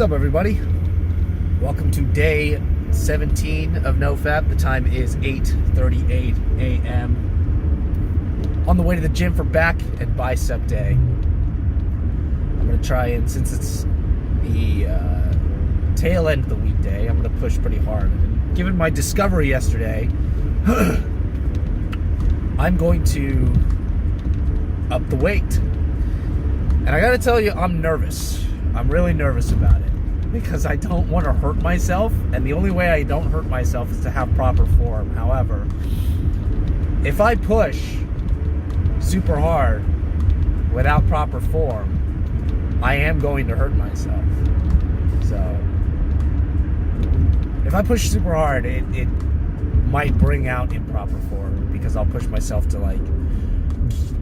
up, everybody? Welcome to day 17 of NoFap. The time is 8:38 a.m. On the way to the gym for back and bicep day. I'm going to try and, since it's the tail end of the weekday, I'm going to push pretty hard. And given my discovery yesterday, I'm going to up the weight. And I got to tell you, I'm nervous. I'm really nervous about it because I don't want to hurt myself, and the only way I don't hurt myself is to have proper form. However, if I push super hard without proper form, I am going to hurt myself. So if I push super hard, it might bring out improper form because I'll push myself to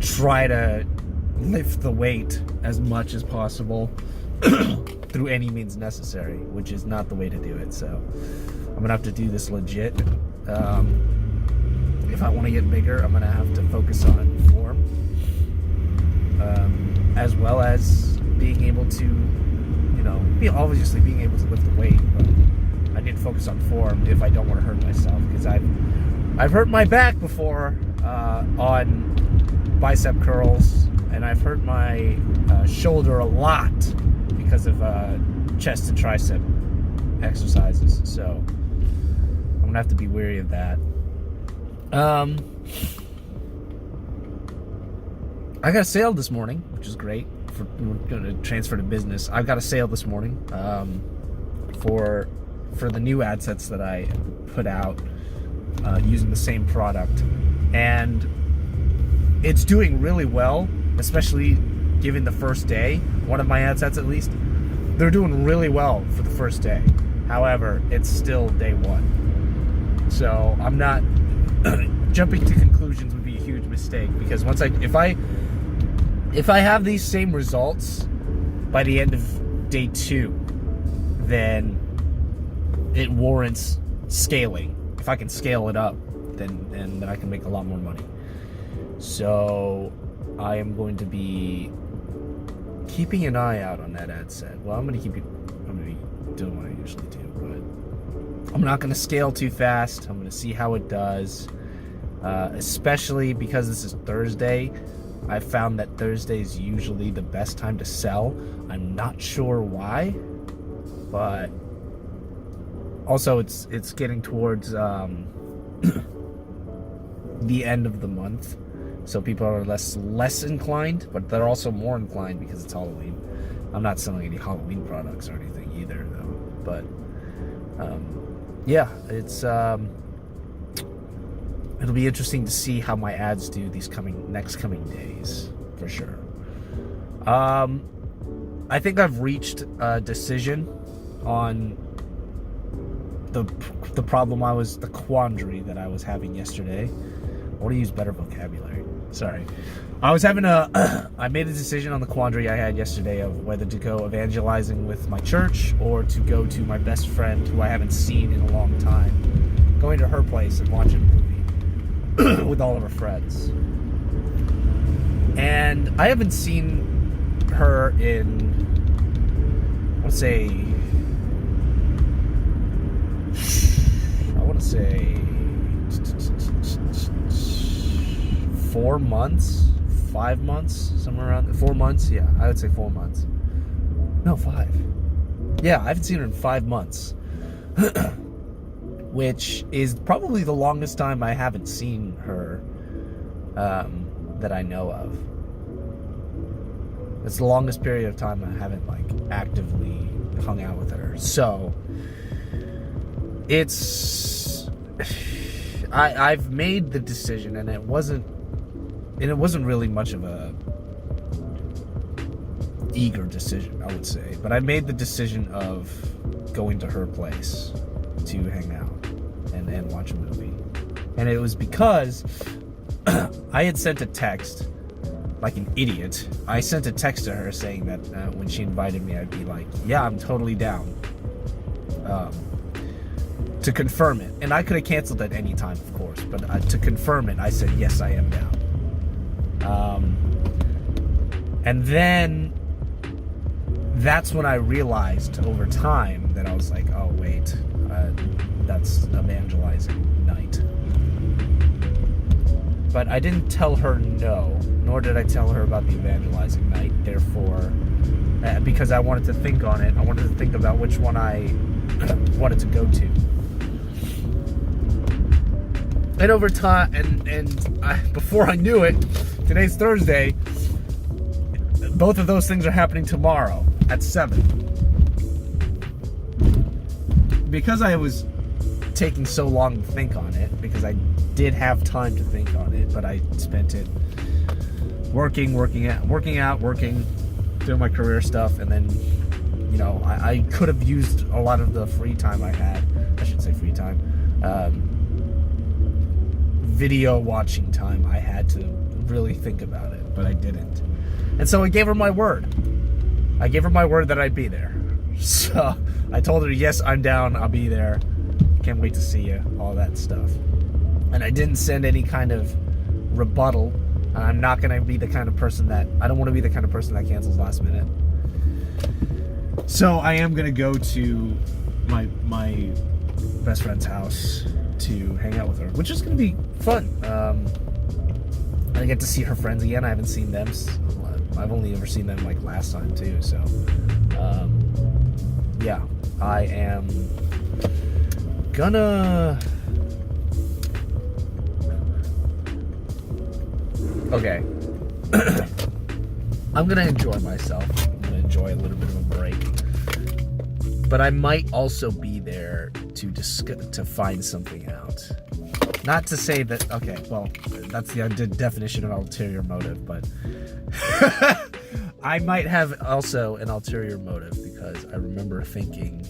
try to lift the weight as much as possible through any means necessary, which is not the way to do it. So I'm gonna have to do this legit. If I want to get bigger, I'm gonna have to focus on form, as well as being able to, obviously being able to lift the weight. But I need to focus on form if I don't want to hurt myself, because I've hurt my back before on bicep curls, and I've hurt my shoulder a lot because of chest and tricep exercises. So I'm gonna have to be wary of that. I got a sale this morning, which is great. We're gonna transfer to business. I've got a sale this morning for the new ad sets that I put out using the same product, and it's doing really well, especially given the first day. One of my ad sets, at least, they're doing really well for the first day. However, it's still day one, so I'm not jumping to conclusions would be a huge mistake, because if I have these same results by the end of day two, then it warrants scaling. If I can scale it up, then I can make a lot more money. So I am going to be keeping an eye out on that ad set. Well, I'm going to be doing what I usually do, but I'm not going to scale too fast. I'm going to see how it does, especially because this is Thursday. I found that Thursday is usually the best time to sell. I'm not sure why, but also it's getting towards the end of the month, so people are less inclined, but they're also more inclined because it's Halloween. I'm not selling any Halloween products or anything either, though. But yeah, it's it'll be interesting to see how my ads do these next coming days, for sure. I think I've reached a decision on the problem the quandary that I was having yesterday. I want to use better vocabulary. Sorry. I made a decision on the quandary I had yesterday of whether to go evangelizing with my church or to go to my best friend, who I haven't seen in a long time, going to her place and watching a movie with all of her friends. And I haven't seen her in, I want to say 4 months, 5 months, somewhere around 4 months. Yeah, I would say 4 months. No, 5. Yeah, I haven't seen her in 5 months, which is probably the longest time I haven't seen her that I know of. It's the longest period of time I haven't actively hung out with her. So I've made the decision, and it wasn't really much of a eager decision, I would say, but I made the decision of going to her place to hang out and watch a movie. And it was because I had sent a text like an idiot. I sent a text to her saying that when she invited me, I'd be like, yeah, I'm totally down, to confirm it. And I could have canceled at any time, of course, but to confirm it, I said, yes, I am down. And then that's when I realized over time that I was like, oh wait, that's evangelizing night. But I didn't tell her no, nor did I tell her about the evangelizing night. Therefore, because I wanted to think on it, I wanted to think about which one I wanted to go to. And over time, before I knew it, today's Thursday, both of those things are happening tomorrow at 7. Because I was taking so long to think on it, because I did have time to think on it, but I spent it working, doing my career stuff, and then, you know, I could have used a lot of the free time I had. I should say free time. Video watching time I had to really think about it, but I didn't. And so I gave her my word. I gave her my word that I'd be there. So I told her, yes, I'm down, I'll be there. Can't wait to see you, all that stuff. And I didn't send any kind of rebuttal. I'm not going to be the kind of person that, I don't want to be the kind of person that cancels last minute. So I am going to go to my best friend's house to hang out with her, which is going to be fun. I get to see her friends again. I haven't seen them. I've only ever seen them like last time too. So, yeah, I am gonna. Okay. I'm gonna enjoy myself. I'm gonna enjoy a little bit of a break. But I might also be there to find something out. Not to say that, okay, well, that's the definition of ulterior motive, but I might have also an ulterior motive, because I remember thinking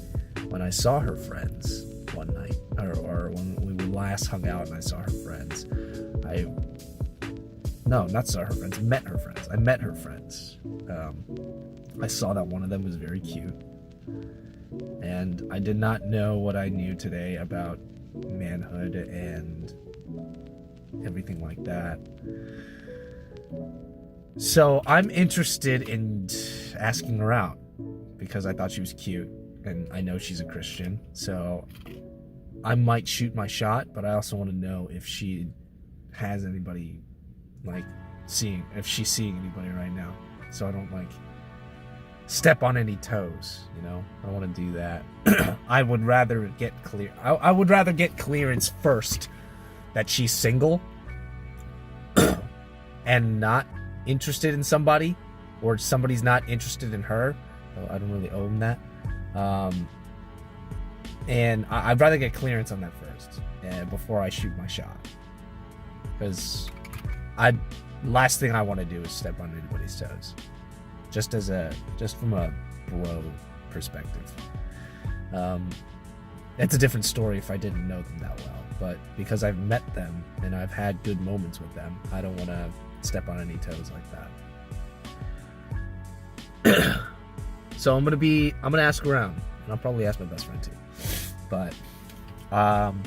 when I saw her friends one night, or when we last hung out and I saw her friends, met her friends. I met her friends. I saw that one of them was very cute. And I did not know what I knew today about manhood and everything like that. So I'm interested in asking her out, because I thought she was cute, and I know she's a Christian. So I might shoot my shot, but I also want to know if she has anybody, like, if she's seeing anybody right now, so I don't, like, step on any toes, you know? I don't want to do that. I would rather get clear. I would rather get clearance first that she's single and not interested in somebody, or somebody's not interested in her. I don't really own that. And I'd rather get clearance on that first, before I shoot my shot. Because last thing I want to do is step on anybody's toes. Just from a bro perspective. It's a different story if I didn't know them that well, but because I've met them and I've had good moments with them, I don't want to step on any toes like that. So I'm gonna ask around, and I'll probably ask my best friend too. But I'm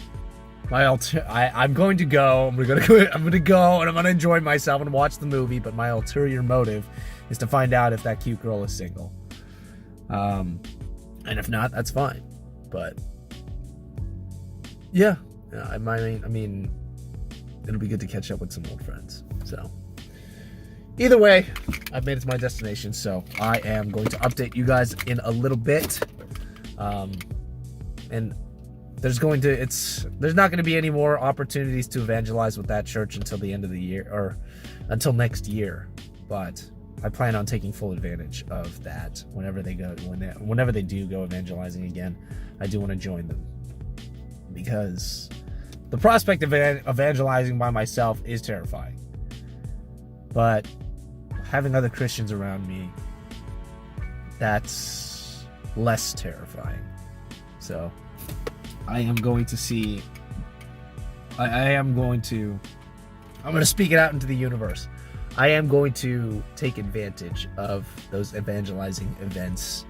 going to go. I'm gonna go, and I'm gonna enjoy myself and watch the movie. But my ulterior motive is to find out if that cute girl is single. And if not, that's fine. But yeah, I mean, it'll be good to catch up with some old friends. So either way, I've made it to my destination, so I am going to update you guys in a little bit. And there's not going to be any more opportunities to evangelize with that church until the end of the year, or until next year. But I plan on taking full advantage of that whenever they do go evangelizing again. I do want to join them, because the prospect of evangelizing by myself is terrifying. But having other Christians around me, that's less terrifying. So I'm going to speak it out into the universe. I am going to take advantage of those evangelizing events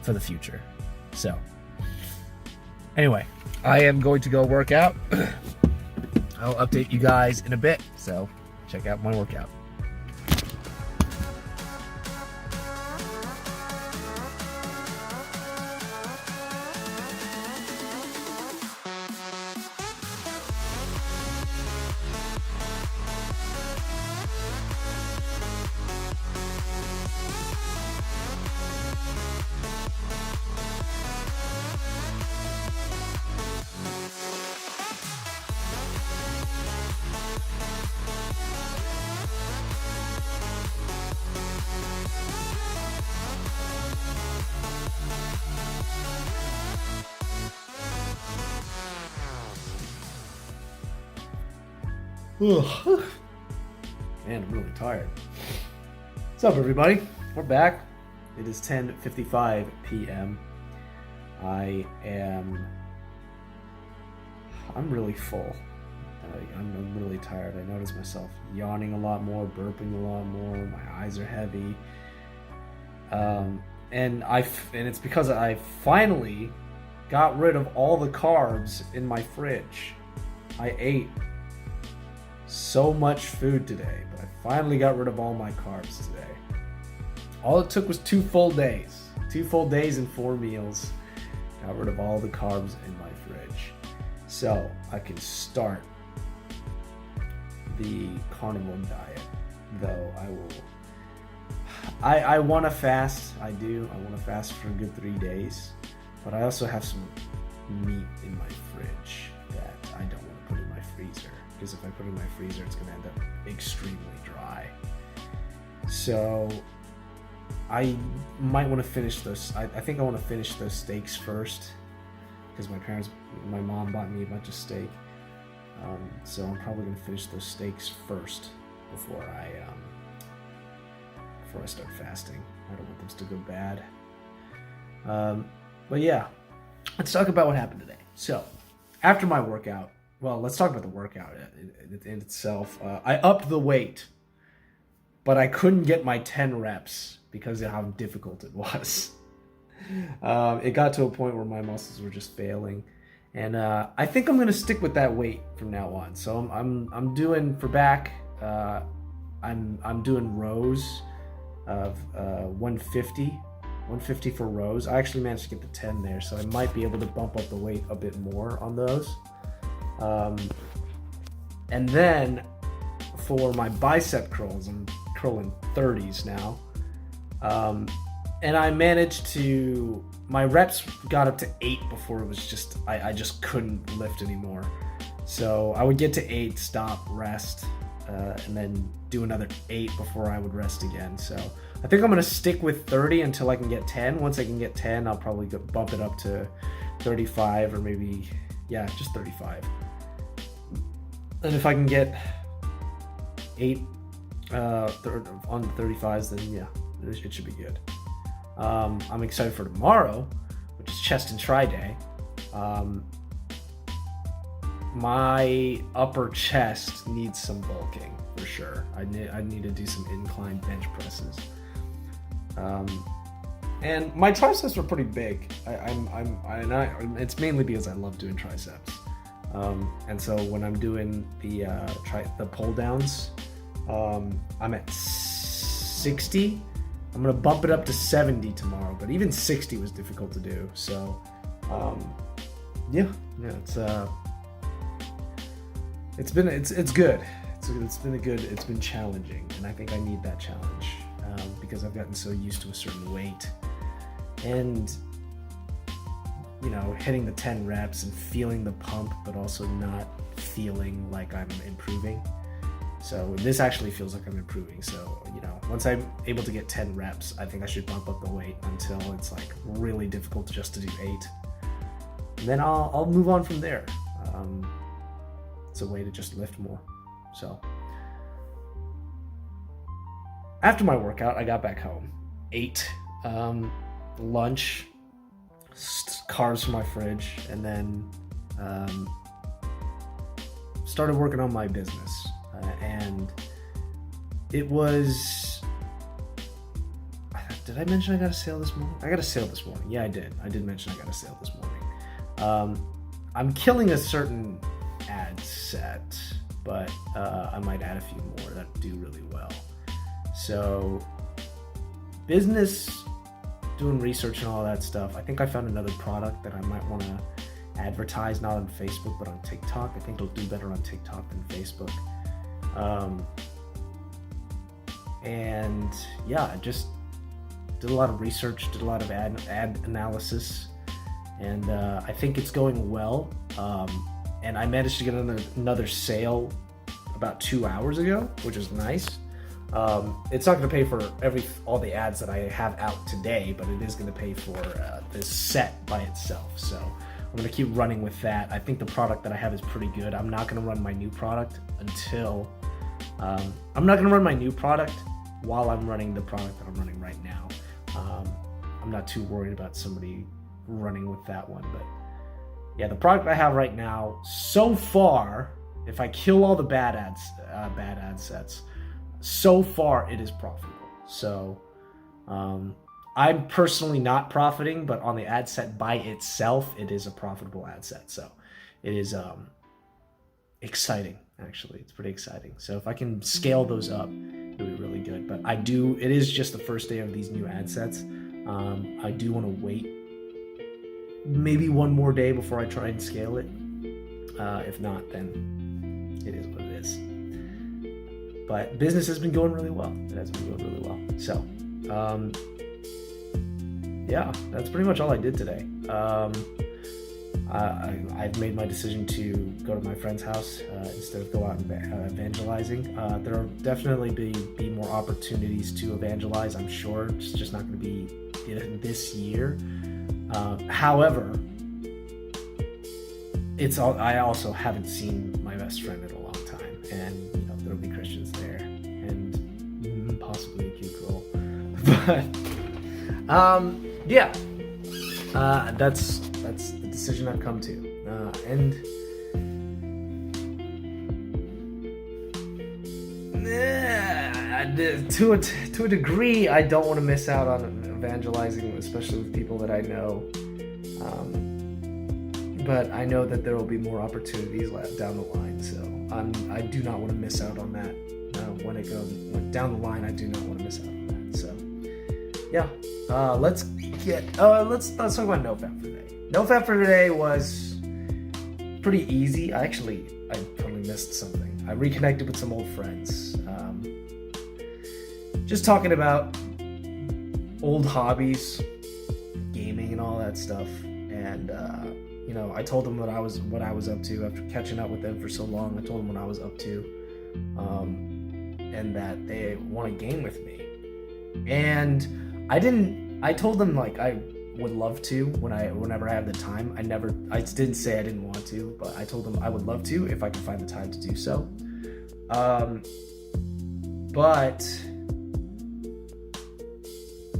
for the future. So anyway, I am going to go work out. I'll update you guys in a bit, so check out my workout. Ugh. Man, I'm really tired. What's up, everybody? We're back. It is 10:55 p.m. I'm really full. I'm really tired. I notice myself yawning a lot more, burping a lot more. My eyes are heavy. And it's because I finally got rid of all the carbs in my fridge. I ate so much food today, but I finally got rid of all my carbs today. All it took was 2 full days. 2 full days and 4 meals. Got rid of all the carbs in my fridge. So I can start the carnivore diet, though I want to fast. I do. I want to fast for a good 3 days, but I also have some meat in my fridge that I don't want to put in my freezer, because if I put it in my freezer, it's going to end up extremely dry. So I might want to finish those. I think I want to finish those steaks first, because my mom bought me a bunch of steak. So I'm probably going to finish those steaks first before I start fasting. I don't want those to go bad. But yeah, let's talk about what happened today. So after my workout, well, let's talk about the workout in itself. I upped the weight, but I couldn't get my 10 reps because of how difficult it was. It got to a point where my muscles were just failing. And I think I'm going to stick with that weight from now on. So I'm doing for back, I'm doing rows of 150 for rows. I actually managed to get the 10 there, so I might be able to bump up the weight a bit more on those. And then for my bicep curls, I'm curling 30s now. And I managed to, my reps got up to 8 before it was just, I just couldn't lift anymore. So I would get to 8, stop, rest, and then do another 8 before I would rest again. So I think I'm going to stick with 30 until I can get 10. Once I can get 10, I'll probably bump it up to 35, or maybe, yeah, just 35. And if I can get 8 on the 35s, then yeah, it should be good. I'm excited for tomorrow, which is chest and tri day. My upper chest needs some bulking for sure. I need to do some incline bench presses. And my triceps are pretty big. It's mainly because I love doing triceps. And so when I'm doing the pull downs, I'm at 60. I'm gonna bump it up to 70 tomorrow, but even 60 was difficult to do. So, yeah, it's good. It's been challenging, and I think I need that challenge because I've gotten so used to a certain weight, and hitting the 10 reps and feeling the pump, but also not feeling like I'm improving. So this actually feels like I'm improving. So, once I'm able to get 10 reps, I think I should bump up the weight until it's like really difficult just to do 8. And then I'll move on from there. It's a way to just lift more. So after my workout, I got back home, ate lunch, carbs from my fridge, and then started working on my business. And it was, did I mention I got a sale this morning? I got a sale this morning. Yeah, I did. I did mention I got a sale this morning. I'm killing a certain ad set, but I might add a few more that do really well. So business, doing research and all that stuff. I think I found another product that I might want to advertise, not on Facebook, but on TikTok. I think it'll do better on TikTok than Facebook. And yeah, I just did a lot of research, did a lot of ad analysis, and I think it's going well. And I managed to get another sale about 2 hours ago, which is nice. It's not going to pay for all the ads that I have out today, but it is going to pay for this set by itself. So I'm gonna keep running with that. I think the product that I have is pretty good. I'm not gonna run my new product until I'm not gonna run my new product while I'm running the product that I'm running right now. I'm not too worried about somebody running with that one, but yeah, the product I have right now, so far, if I kill all the bad ad sets, so far it is profitable. So I'm personally not profiting, but on the ad set by itself, it is a profitable ad set. So it is exciting, actually. It's pretty exciting. So if I can scale those up, it'll be really good. But it is just the first day of these new ad sets. I do want to wait maybe one more day before I try and scale it. If not, then it is what it is. But business has been going really well. It has been going really well. So, yeah, that's pretty much all I did today. I've made my decision to go to my friend's house instead of go out and evangelizing. There will definitely be more opportunities to evangelize, I'm sure. It's just not going to be this year. However, I also haven't seen my best friend in a long time, and there'll be Christians there, and possibly a cute girl. But yeah, that's the decision I've come to, and to a degree, I don't want to miss out on evangelizing, especially with people that I know. But I know that there will be more opportunities down the line, so I do not want to miss out on that. When it goes down the line, I do not want to miss out on that. So, yeah, let's talk about NoFap for today. NoFap for today was pretty easy. I totally missed something. I reconnected with some old friends. Just talking about old hobbies, gaming, and all that stuff, and I told them what I was up to after catching up with them for so long. I told them what I was up to, and that they want to game with me. And I told them like I would love to whenever I have the time. I didn't say I didn't want to, but I told them I would love to if I could find the time to do so. But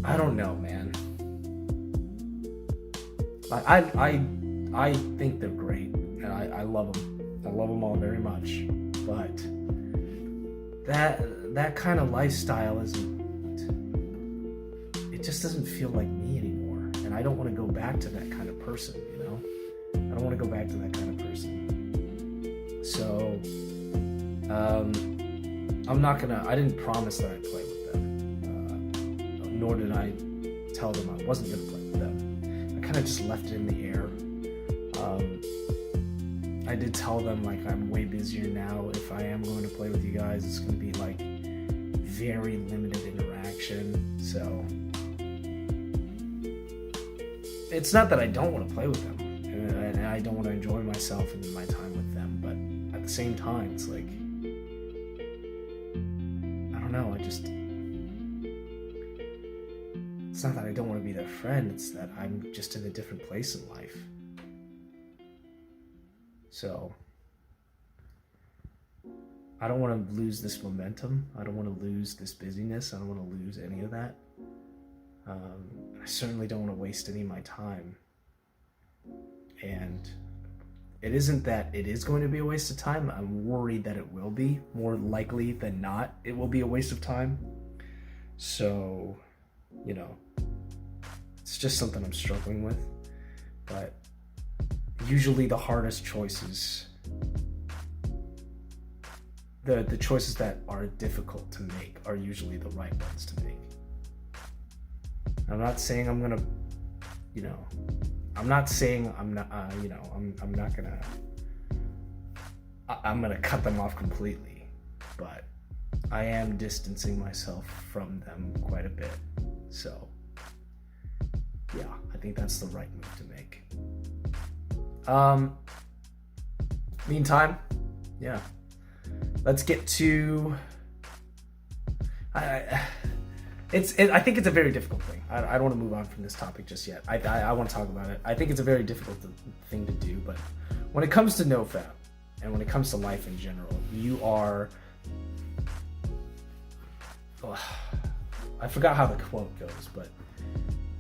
I don't know, man. I think they're great, and I love them. I love them all very much. But that kind of lifestyle it just doesn't feel like me anymore. And I don't want to go back to that kind of person, I don't want to go back to that kind of person. So, I didn't promise that I'd play with them. Nor did I tell them I wasn't going to play with them. I kind of just left it in the air. I did tell them like I'm way busier now. If I am going to play with you guys, it's going to be like very limited interaction. So it's not that I don't want to play with them, and I don't want to enjoy myself and my time with them, but at the same time, it's like, I don't know, it's not that I don't want to be their friend, it's that I'm just in a different place in life. So I don't want to lose this momentum. I don't want to lose this busyness. I don't want to lose any of that. I certainly don't want to waste any of my time. And it isn't that it is going to be a waste of time. I'm worried that it will be. More likely than not, it will be a waste of time. So, it's just something I'm struggling with. But usually the hardest choices, the choices that are difficult to make are usually the right ones to make. I'm not saying I'm gonna, I'm not saying I'm not, I'm gonna cut them off completely, but I am distancing myself from them quite a bit. So, yeah, I think that's the right move to make. Meantime, yeah, let's get to, I think it's a very difficult thing. I don't want to move on from this topic just yet. I want to talk about it. I think it's a very difficult thing to do, but when it comes to NoFap and when it comes to life in general, you are... I forgot how the quote goes, but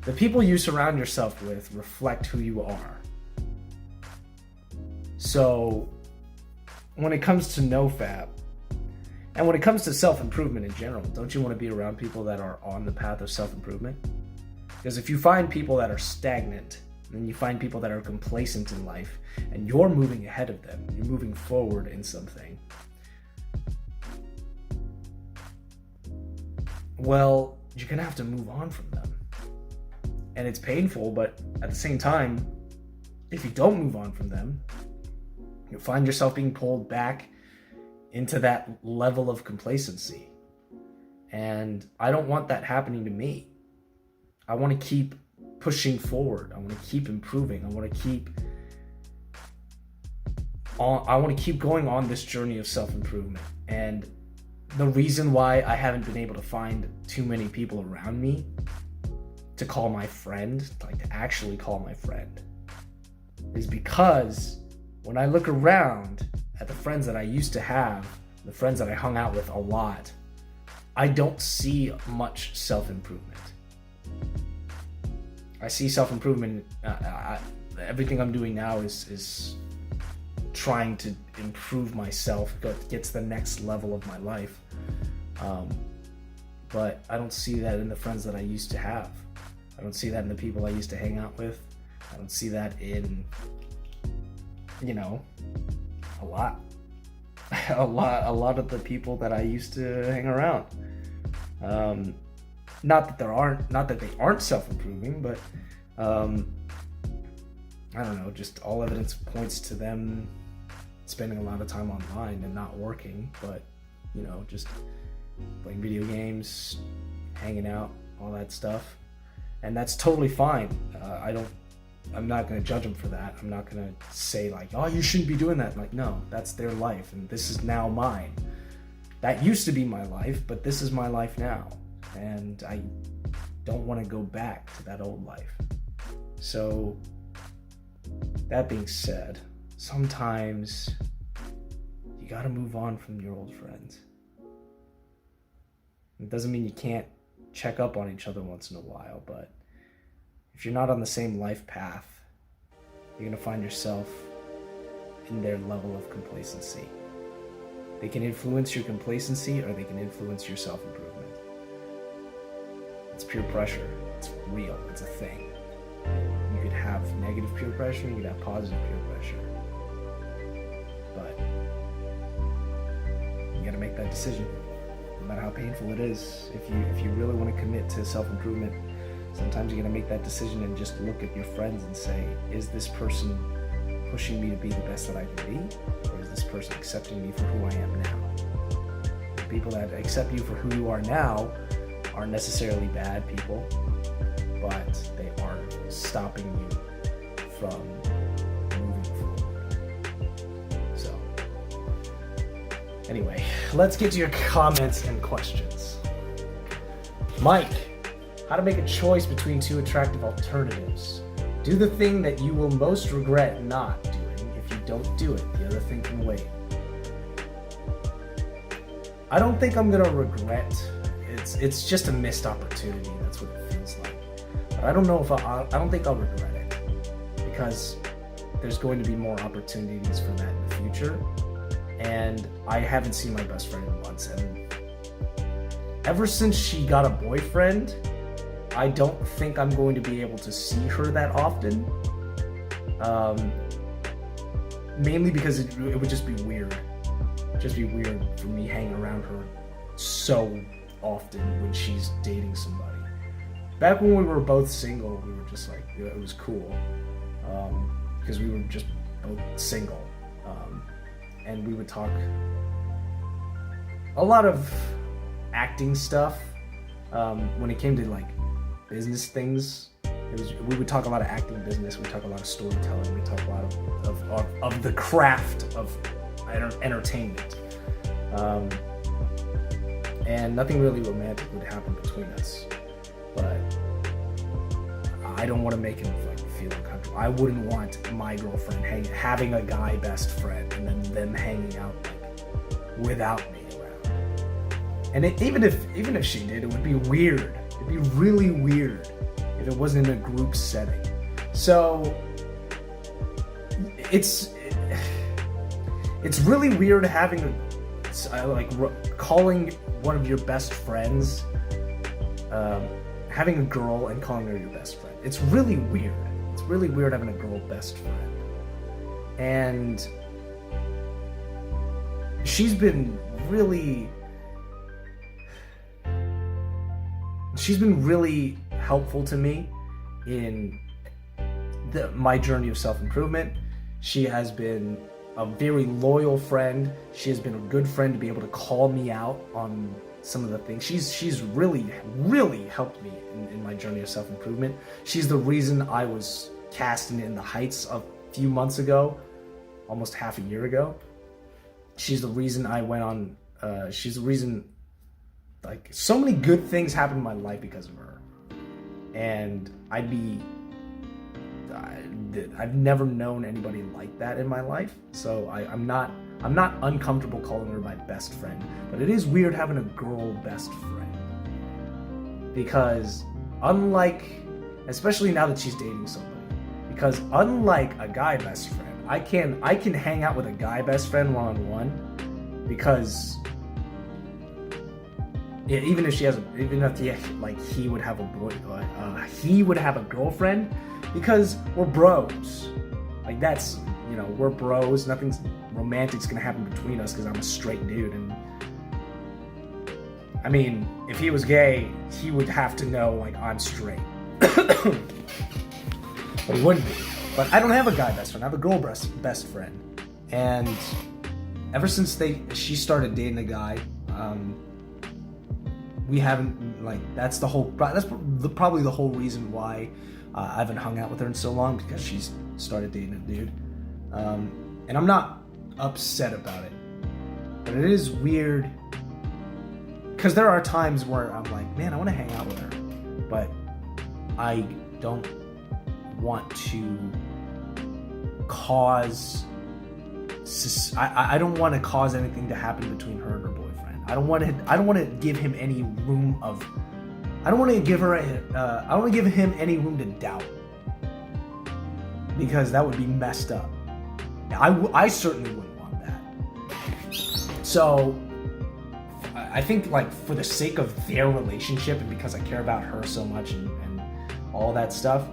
the people you surround yourself with reflect who you are. So when it comes to NoFap, and when it comes to self-improvement in general, don't you want to be around people that are on the path of self-improvement? Because if you find people that are stagnant, and you find people that are complacent in life, and you're moving ahead of them, you're moving forward in something, well, you're going to have to move on from them. And it's painful, but at the same time, if you don't move on from them, you'll find yourself being pulled back into that level of complacency. And I don't want that happening to me. I want to keep pushing forward. I want to keep improving. I want to keep going on this journey of self-improvement. And the reason why I haven't been able to find too many people around me to call my friend, like to actually call my friend, is because when I look around at the friends that I used to have, the friends that I hung out with a lot, I don't see much self-improvement. I see self-improvement, everything I'm doing now is trying to improve myself, get to the next level of my life. But I don't see that in the friends that I used to have. I don't see that in the people I used to hang out with. I don't see that in, a lot of the people that I used to hang around. Not that they aren't self-improving, but I don't know, just all evidence points to them spending a lot of time online and not working, but just playing video games, hanging out, all that stuff. And that's totally fine. I'm not going to judge them for that. I'm not going to say like, oh, you shouldn't be doing that. Like, no, that's their life and this is now mine. That used to be my life, but this is my life now. And I don't want to go back to that old life. So that being said, sometimes you got to move on from your old friends. It doesn't mean you can't check up on each other once in a while, but if you're not on the same life path, you're going to find yourself in their level of complacency. They can influence your complacency or they can influence your self-improvement. It's peer pressure. It's real. It's a thing. You could have negative peer pressure, you could have positive peer pressure. But you got to make that decision. No matter how painful it is, if you really want to commit to self-improvement, sometimes you're going to make that decision and just look at your friends and say, is this person pushing me to be the best that I can be? Or is this person accepting me for who I am now? The people that accept you for who you are now aren't necessarily bad people, but they aren't stopping you from moving forward. So, anyway, let's get to your comments and questions. Mike, how to make a choice between two attractive alternatives. Do the thing that you will most regret not doing. If you don't do it, the other thing can wait. I don't think I'm gonna regret. It's just a missed opportunity. That's what it feels like. But I don't know if I don't think I'll regret it, because there's going to be more opportunities for that in the future. And I haven't seen my best friend in months, and ever since she got a boyfriend, I don't think I'm going to be able to see her that often. Mainly because it would just be weird. Just be weird for me hanging around her so often when she's dating somebody. Back when we were both single, we were just like, it was cool. Because we were just both single. And we would talk a lot of acting stuff. When it came to like business things, we would talk a lot of acting business, we talk a lot of storytelling, we talk a lot of the craft of entertainment. and nothing really romantic would happen between us. But I don't want to make him like feel uncomfortable. I wouldn't want my girlfriend having a guy best friend and then them hanging out like without me around. And even if she did, it would be weird. It'd be really weird if it wasn't in a group setting. So it's really weird having calling one of your best friends, having a girl and calling her your best friend. It's really weird. It's really weird having a girl best friend. And she's been really helpful to me in my journey of self-improvement. She has been a very loyal friend. She has been a good friend to be able to call me out on some of the things. She's really helped me in my journey of self-improvement. She's the reason I was casting In the Heights a few months ago, almost half a year ago. She's the reason I went on, she's the reason, like, so many good things happened in my life because of her. And I've never known anybody like that in my life, so I'm not uncomfortable calling her my best friend. But it is weird having a girl best friend, because especially now that she's dating somebody, because unlike a guy best friend, I can hang out with a guy best friend one-on-one, because even if he would have a girlfriend, because we're bros. Like, that's, we're bros. Nothing's romantic's gonna happen between us because I'm a straight dude. And I mean, if he was gay, he would have to know, like, I'm straight. But he wouldn't be. But I don't have a guy best friend. I have a girl best friend. And ever since she started dating a guy, we haven't, like, that's probably the whole reason why I haven't hung out with her in so long, because she's started dating a dude. And I'm not upset about it, but it is weird, because there are times where I'm like, man, I want to hang out with her, but I don't want to cause I don't want to cause anything to happen between her and her boyfriend. I don't want to give him any room of I don't want to give him any room to doubt, because that would be messed up. I certainly wouldn't want that. So I think, like, for the sake of their relationship, and because I care about her so much and all that stuff,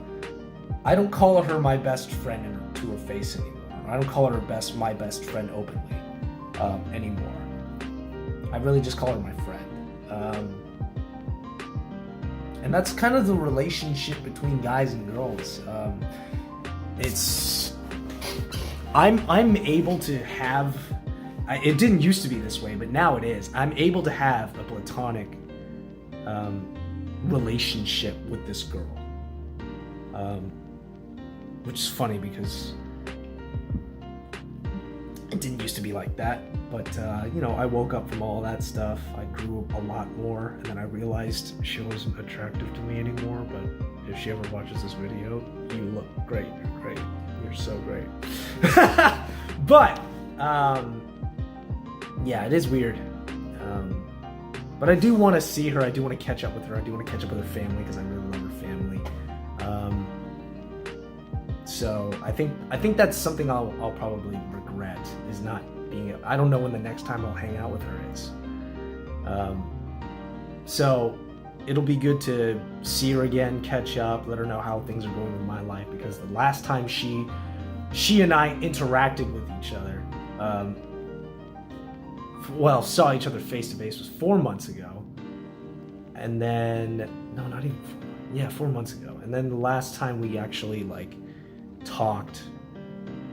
I don't call her my best friend to her face anymore. I don't call her my best friend openly anymore. I really just call her my friend. And that's kind of the relationship between guys and girls. I'm able to have, it didn't used to be this way, but now it is. I'm able to have a platonic relationship with this girl. Which is funny, because it didn't used to be like that. But, I woke up from all that stuff. I grew up a lot more, and then I realized she wasn't attractive to me anymore. But if she ever watches this video, you look great. You're great. You're so great. But, yeah, it is weird. But I do want to see her. I do want to catch up with her. I do want to catch up with her family, because I really love her family. So I think that's something I'll probably regret, is not being. I don't know when the next time I'll hang out with her is. So it'll be good to see her again, catch up, let her know how things are going in my life, because the last time she and I interacted with each other, saw each other face to face, was 4 months ago. And then, no, not even 4 months. Yeah, 4 months ago. And then the last time we actually, like, talked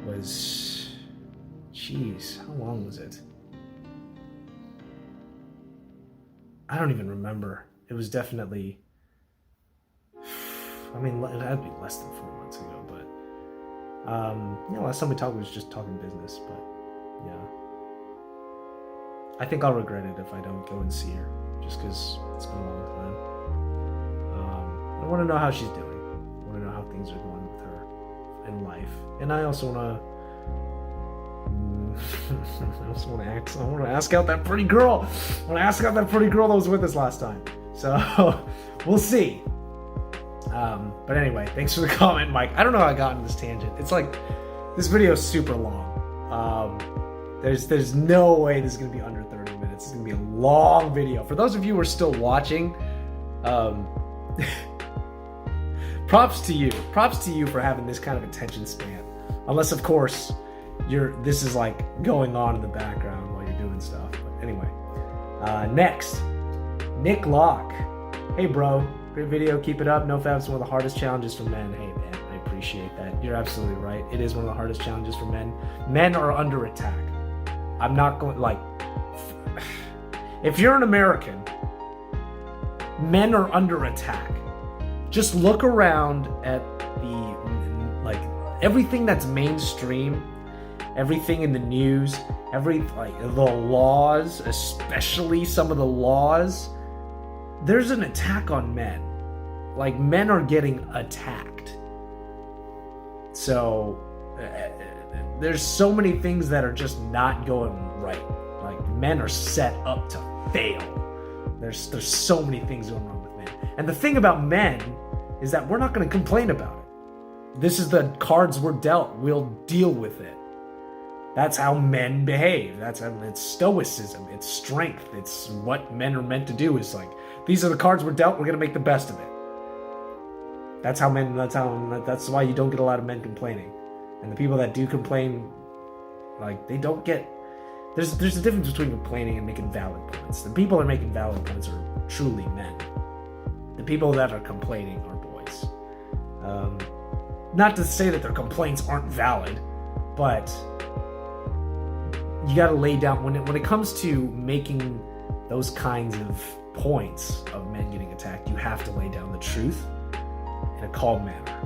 was, how long was it? I don't even remember. It was definitely, it had to be less than 4 months ago, but last time we talked, we was just talking business. But yeah, I think I'll regret it if I don't go and see her. just because it's been a long time. I want to know how she's doing. I want to know how things are going with her in life, and I also want to ask out that pretty girl. I want to ask out that pretty girl that was with us last time. So we'll see. But anyway, thanks for the comment, Mike. I don't know how I got into this tangent. It's like this video is super long. There's no way this is gonna be under 30 minutes. It's gonna be a long video. For those of you who are still watching, props to you. Props to you for having this kind of attention span. Unless, of course, this is like going on in the background while you're doing stuff. But anyway, next, Nick Locke. Hey, bro, great video. Keep it up. NoFap is one of the hardest challenges for men. Hey, man, I appreciate that. You're absolutely right. It is one of the hardest challenges for men. Men are under attack. I'm not going if you're an American, men are under attack. Just look around at everything that's mainstream, everything in the news, the laws, especially some of the laws. There's an attack on men. Like, men are getting attacked. So there's so many things that are just not going right. Like, men are set up to fail. There's so many things going wrong with men. And the thing about men is that we're not going to complain about it. This is the cards we're dealt. We'll deal with it. That's how men behave. It's stoicism. It's strength. It's what men are meant to do. Is like, these are the cards we're dealt. We're going to make the best of it. That's why you don't get a lot of men complaining. And the people that do complain, they don't get... There's a difference between complaining and making valid points. The people that are making valid points are truly men. The people that are complaining are boys. Not to say that their complaints aren't valid, but you gotta lay down... When it comes to making those kinds of points of men getting attacked, you have to lay down the truth in a calm manner.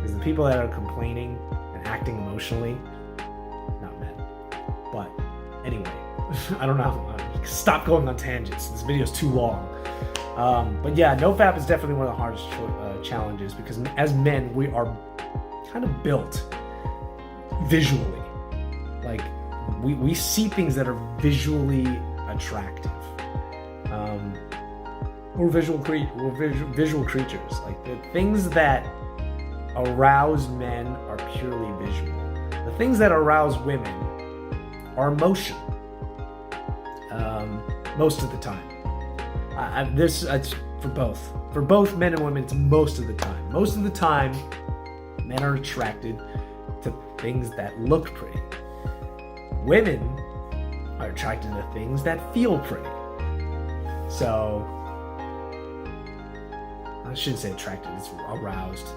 Because the people that are complaining and acting emotionally, not men. But anyway, I don't know. Stop going on tangents. This video is too long. But yeah, NoFap is definitely one of the hardest challenges, because as men, we are kind of built visually. Like, we see things that are visually attractive. We're visual creatures. Like, the things that arouse men are purely visual. The things that arouse women are emotional. Most of the time. It's for both men and women. It's most of the time. Most of the time, men are attracted to things that look pretty. Women are attracted to things that feel pretty. So, I shouldn't say attracted, it's aroused.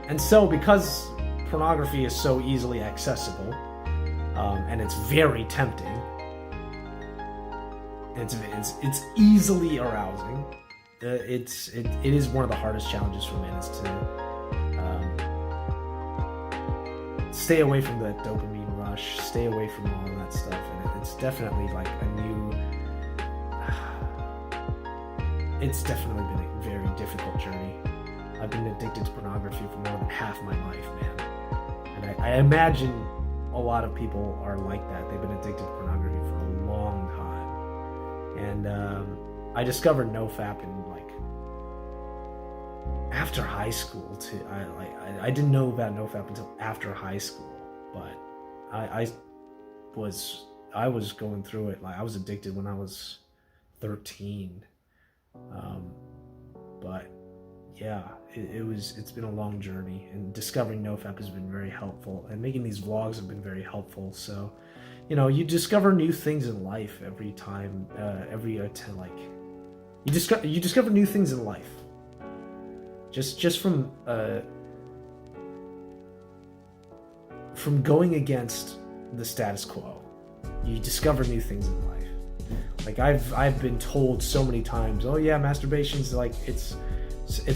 And so, because pornography is so easily accessible, and it's very tempting, it's easily arousing. It is one of the hardest challenges for men, is to stay away from the dopamine rush, stay away from all of that stuff, and it's definitely like a new. It's definitely been a very difficult journey. I've been addicted to pornography for more than half my life, man, and I imagine a lot of people are like that. They've been addicted to pornography for a long time. And I discovered NoFap in after high school too. I didn't know about NoFap until after high school, but I was going through it. Like, I was addicted when I was 13. But yeah, it's been a long journey, and discovering NoFap has been very helpful, and making these vlogs have been very helpful. So, you discover new things in life every time, you discover new things in life. Just from going against the status quo, you discover new things in life. Like, I've been told so many times, oh yeah, masturbation's like, it's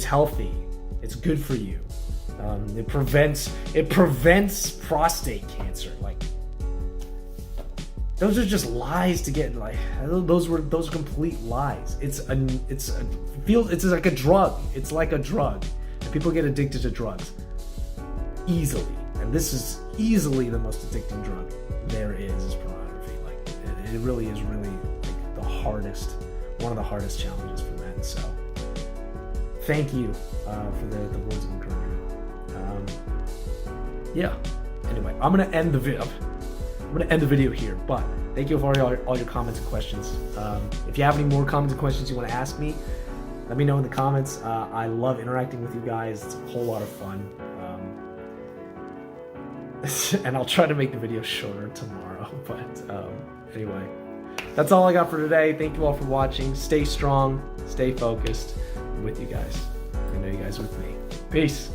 healthy, it's good for you, it prevents prostate cancer. Like, those are just lies to get, like, those are complete lies. It's like a drug. It's like a drug. And people get addicted to drugs easily. And this is easily the most addicting drug there is pornography. Like, it really is like one of the hardest challenges for men. So thank you for the words of encouragement. Yeah. Anyway, I'm gonna end the video here, but thank you for all your comments and questions. If you have any more comments and questions you want to ask me, let me know in the comments. I love interacting with you guys. It's a whole lot of fun. And I'll try to make the video shorter tomorrow. But anyway, that's all I got for today. Thank you all for watching. Stay strong, stay focused. I'm with you guys. I know you guys are with me. Peace.